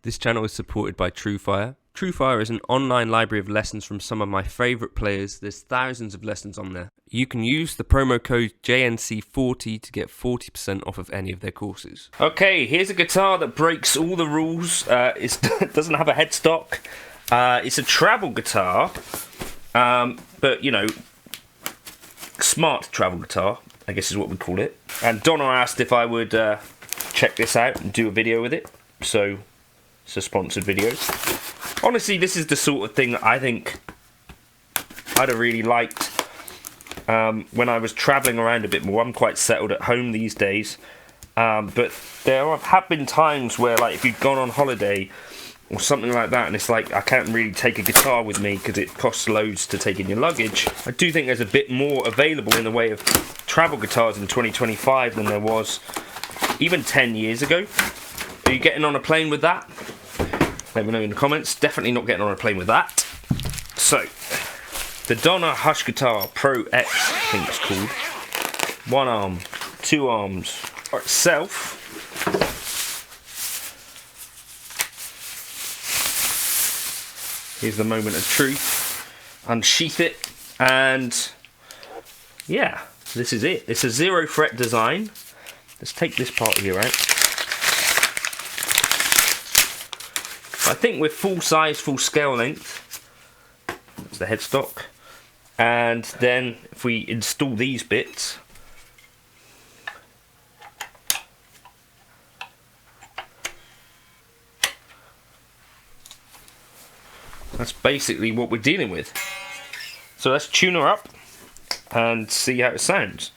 This channel is supported by TrueFire. TrueFire is an online library of lessons from some of my favourite players. There's thousands of lessons on there. You can use the promo code JNC40 to get 40% off of any of their courses. Okay, here's a guitar that breaks all the rules. It doesn't have a headstock. It's a travel guitar, but you know, smart travel guitar, I guess is what we call it. And Donna asked if I would check this out and do a video with it. So it's a sponsored video. Honestly, this is the sort of thing that I think I'd have really liked when I was travelling around a bit more. I'm quite settled at home these days, but there have been times where, like, if you've gone on holiday or something like that, and it's like I can't really take a guitar with me because it costs loads to take in your luggage. I do think there's a bit more available in the way of travel guitars in 2025 than there was even 10 years ago. Are you getting on a plane with that? Let me know in the comments. Definitely not getting on a plane with that. So, the Donna Hush Guitar Pro X, I think it's called. One arm, two arms. For itself, here's the moment of truth. Unsheath it, and yeah, this is it. It's a 0 fret design. Let's take this part here out. I think we're full size, full scale length. That's the headstock. And then if we install these bits, that's basically what we're dealing with. So let's tune her up and see how it sounds.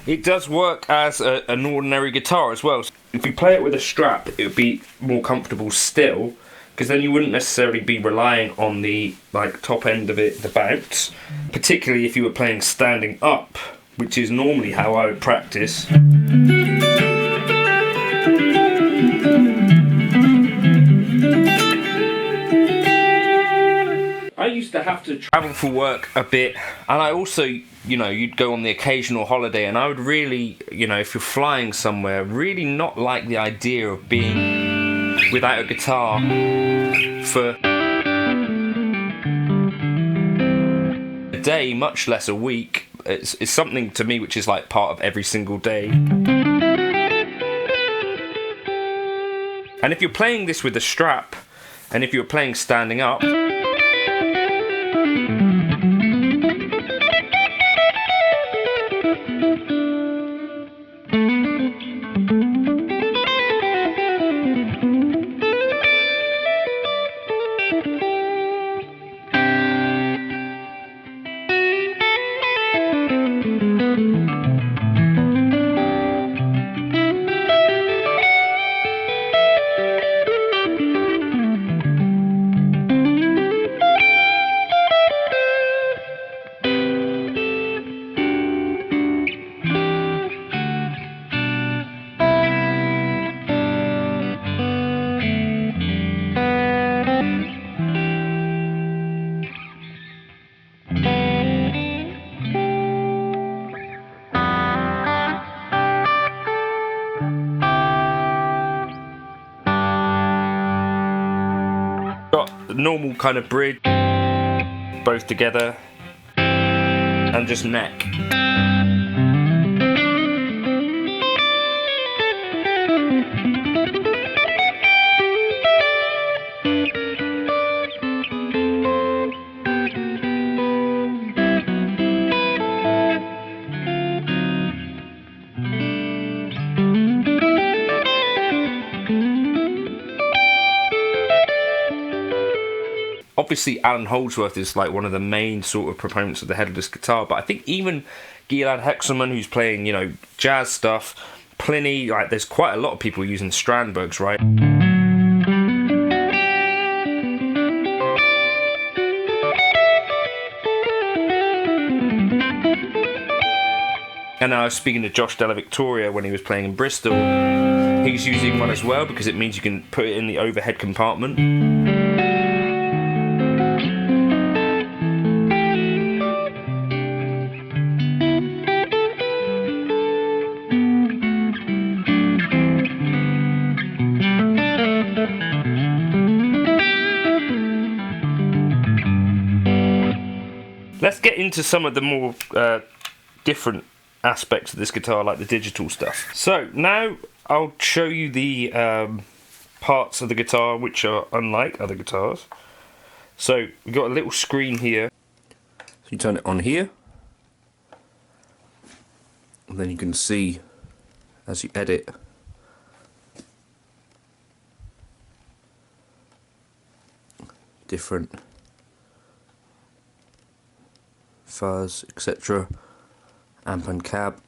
It does work as an ordinary guitar as well. So if you play it with a strap, it would be more comfortable still, because then you wouldn't necessarily be relying on the top end of it, the bounce, particularly if you were playing standing up, which is normally how I would practice. I used to have to travel for work a bit, and I also, you'd go on the occasional holiday, and I would really, if you're flying somewhere, really not like the idea of being without a guitar for a day, much less a week. It's something to me which is like part of every single day. And if you're playing this with a strap, and if you're playing standing up, got the normal kind of bridge, both together, and just neck. Obviously, Alan Holdsworth is like one of the main sort of proponents of the headless guitar, but I think even Gilad Hexelman, who's playing, jazz stuff, Pliny, there's quite a lot of people using Strandbergs, right? And I was speaking to Josh Della Victoria when he was playing in Bristol. He's using one as well because it means you can put it in the overhead compartment. Let's get into some of the more different aspects of this guitar, like the digital stuff. So now I'll show you the parts of the guitar which are unlike other guitars. So we've got a little screen here. So you turn it on here, and then you can see as you edit different fuzz, etc. Amp and cab,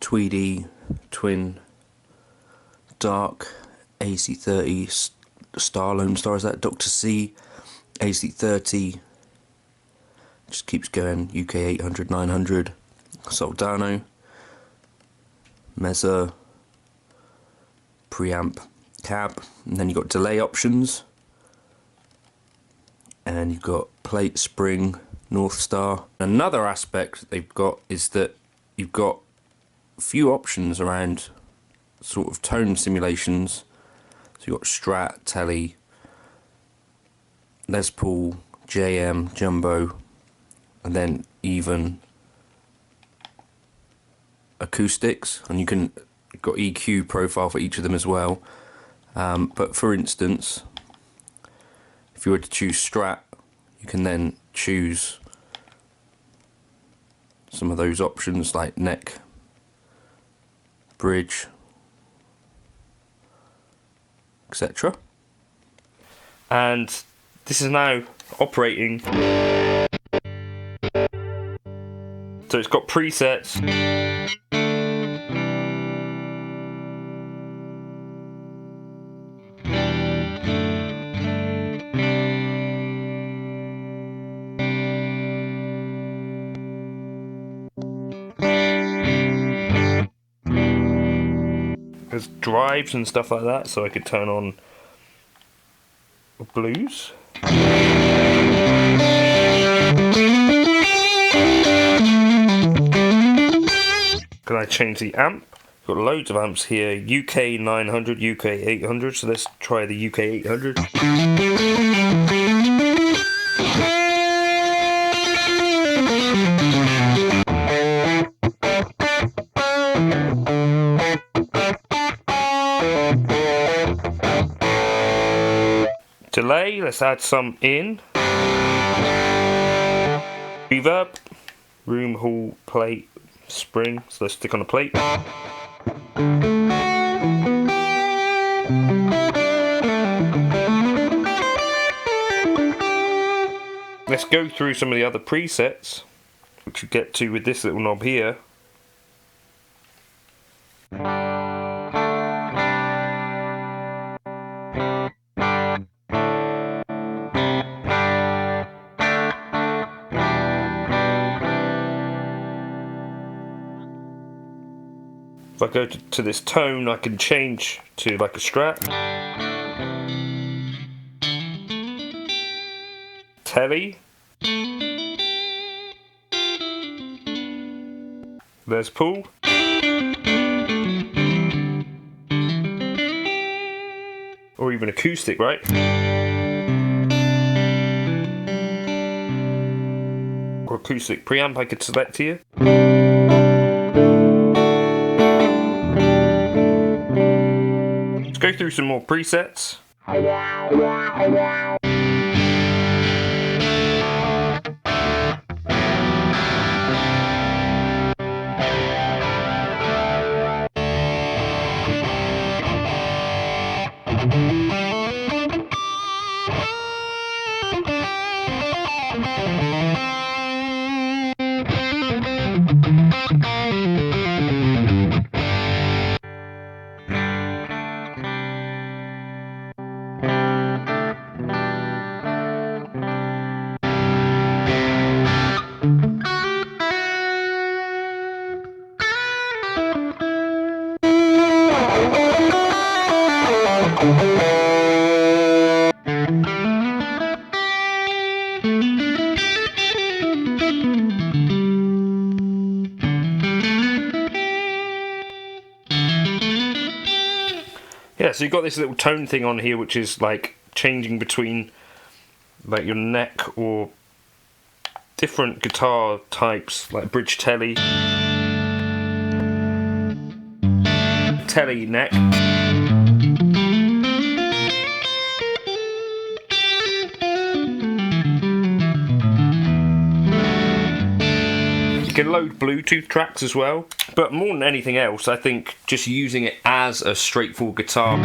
Tweedy, Twin, Dark, AC30, Star, Lone Star, is that Dr. C, AC30, just keeps going, UK 800, 900, Soldano, Mezza, preamp, cab, and then you've got delay options, and you've got plate, spring, North Star. Another aspect that they've got is that you've got a few options around sort of tone simulations. So you've got Strat, Tele, Les Paul, JM, Jumbo, and then even acoustics, and you've got EQ profile for each of them as well. But for instance, if you were to choose Strat, you can then choose some of those options like neck, bridge, etc. And this is now operating. So it's got presets. There's drives and stuff like that, so I could turn on blues. Can I change the amp? Got loads of amps here. UK 900, UK 800. So let's try the UK 800. Delay, let's add some in. Reverb, room, hall, plate, spring, so let's stick on a plate. Let's go through some of the other presets, which you get to with this little knob here. If I go to this tone, I can change to like a Strat. Telly. There's Pool. Or even acoustic, right? Or acoustic preamp I could select here. Let's go through some more presets. Yeah, so you've got this little tone thing on here which is like changing between like your neck or different guitar types like bridge telly, telly neck. You can load Bluetooth tracks as well, but more than anything else, I think just using it as a straightforward guitar.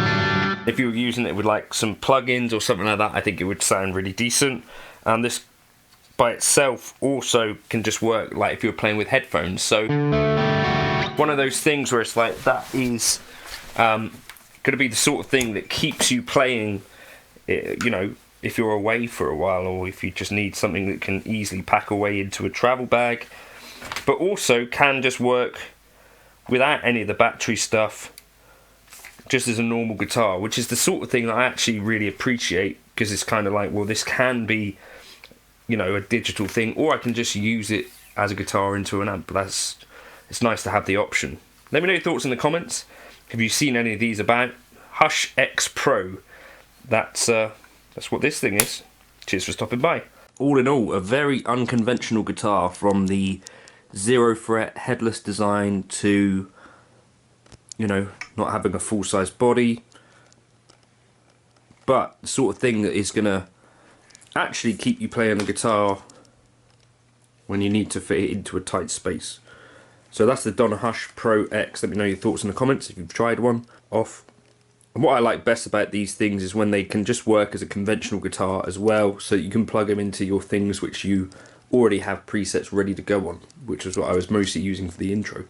If you were using it with like some plugins or something like that, I think it would sound really decent. And this by itself also can just work like if you're playing with headphones. So one of those things where it's like that is going to be the sort of thing that keeps you playing, you know, if you're away for a while, or if you just need something that can easily pack away into a travel bag, but also can just work without any of the battery stuff, just as a normal guitar, which is the sort of thing that I actually really appreciate, because it's kind of like, well, this can be, you know, a digital thing, or I can just use it as a guitar into an amp. It's nice to have the option. Let me know your thoughts in the comments. Have you seen any of these about? Hush X Pro. That's what this thing is. Cheers for stopping by. All in all, a very unconventional guitar, from the 0 fret headless design to, you know, not having a full-size body, but the sort of thing that is going to actually keep you playing the guitar when you need to fit it into a tight space. So that's the Donna Hush Pro X. Let me know your thoughts in the comments if you've tried one off. And what I like best about these things is when they can just work as a conventional guitar as well, so you can plug them into your things which you already have presets ready to go on, which is what I was mostly using for the intro.